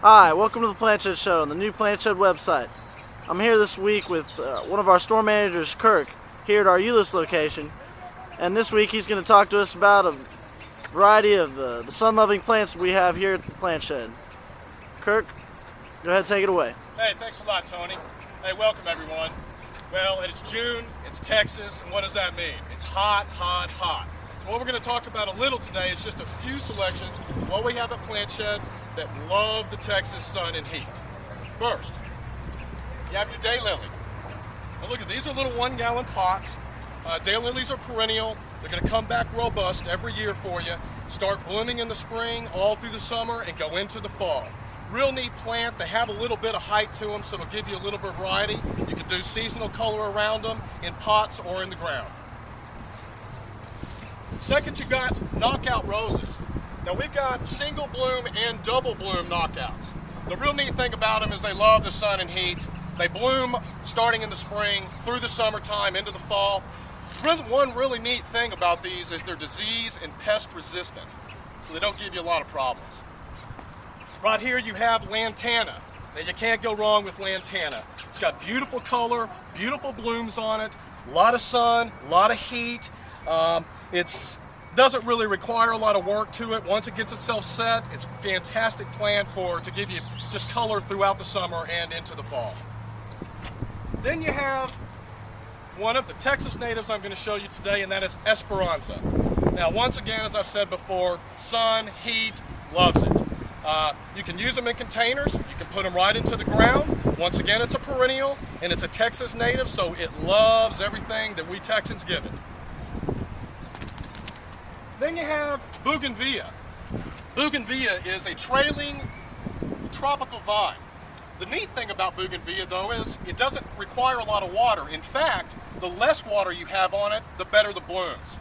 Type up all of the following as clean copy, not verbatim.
Hi, welcome to the Plant Shed Show on the new Plant Shed website. I'm here this week with one of our store managers, Kirk, here at our Euless location. And this week he's going to talk to us about a variety of the sun-loving plants we have here at the Plant Shed. Kirk, go ahead and take it away. Hey, thanks a lot, Tony. Hey, welcome everyone. Well, it's June, it's Texas, and what does that mean? It's hot, hot, hot. So what we're going to talk about a little today is just a few selections of what we have at Plant Shed that love the Texas sun and heat. First, you have your daylily. Now look at these are little 1 gallon pots. Daylilies are perennial. They're going to come back robust every year for you. Start blooming in the spring, all through the summer, and go into the fall. Real neat plant. They have a little bit of height to them, so it'll give you a little bit of variety. You can do seasonal color around them in pots or in the ground. Second, you've got knockout roses. Now we've got single bloom and double bloom knockouts. The real neat thing about them is they love the sun and heat. They bloom starting in the spring, through the summertime, into the fall. One really neat thing about these is they're disease and pest resistant, so they don't give you a lot of problems. Right here you have lantana. Now you can't go wrong with lantana. It's got beautiful color, beautiful blooms on it, a lot of sun, a lot of heat. It doesn't really require a lot of work to it. Once it gets itself set, it's a fantastic plant to give you just color throughout the summer and into the fall. Then you have one of the Texas natives I'm going to show you today, and that is Esperanza. Now once again, as I've said before, sun, heat, loves it. You can use them in containers. You can put them right into the ground. Once again, it's a perennial and it's a Texas native, so it loves everything that we Texans give it. Then you have bougainvillea. Bougainvillea is a trailing tropical vine. The neat thing about bougainvillea, though, is it doesn't require a lot of water. In fact, the less water you have on it, the better the blooms.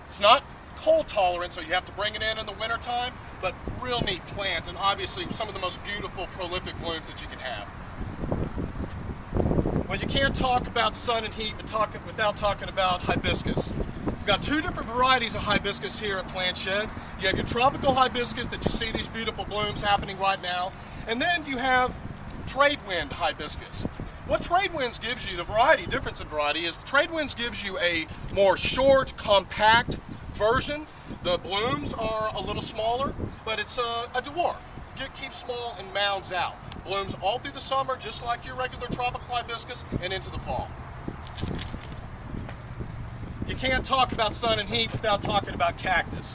It's not cold tolerant, so you have to bring it in the wintertime, but real neat plant, and obviously some of the most beautiful, prolific blooms that you can have. Well, you can't talk about sun and heat without talking about hibiscus. We've got two different varieties of hibiscus here at Plant Shed. You have your tropical hibiscus that you see these beautiful blooms happening right now, and then you have trade wind hibiscus. What trade winds gives you, the difference in variety, is trade winds gives you a more short, compact version. The blooms are a little smaller, but it's a dwarf. It keeps small and mounds out. Blooms all through the summer, just like your regular tropical hibiscus, and into the fall. You can't talk about sun and heat without talking about cactus.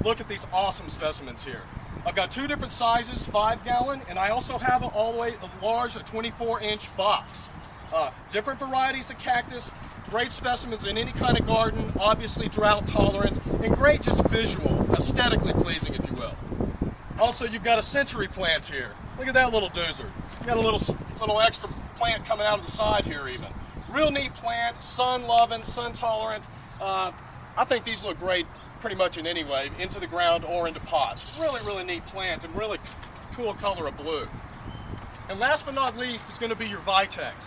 Look at these awesome specimens here. I've got two different sizes, 5 gallon, and I also have all the way a large, a 24-inch box. Different varieties of cactus, great specimens in any kind of garden, obviously drought tolerant, and great just visual, aesthetically pleasing, if you will. Also, you've got a century plant here. Look at that little doozer. You got a little extra plant coming out of the side here even. Real neat plant, sun-loving, sun-tolerant. I think these look great pretty much in any way, into the ground or into pots. Really, really neat plant and really cool color of blue. And last but not least is going to be your Vitex.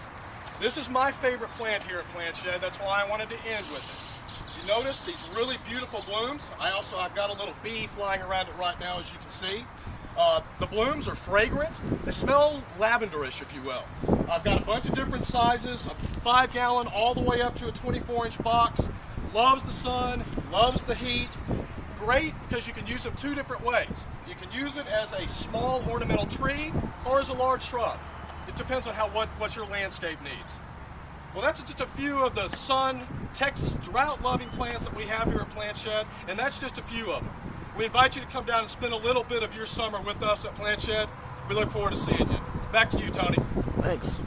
This is my favorite plant here at Plant Shed. That's why I wanted to end with it. You notice these really beautiful blooms. I've got a little bee flying around it right now, as you can see. The blooms are fragrant. They smell lavenderish, if you will. I've got a bunch of different sizes, a 5 gallon all the way up to a 24-inch box. Loves the sun, loves the heat. Great because you can use them two different ways. You can use it as a small ornamental tree or as a large shrub. It depends on what your landscape needs. Well, that's just a few of the sun, Texas drought-loving plants that we have here at Plant Shed, and that's just a few of them. We invite you to come down and spend a little bit of your summer with us at Plant Shed. We look forward to seeing you. Back to you, Tony. Thanks.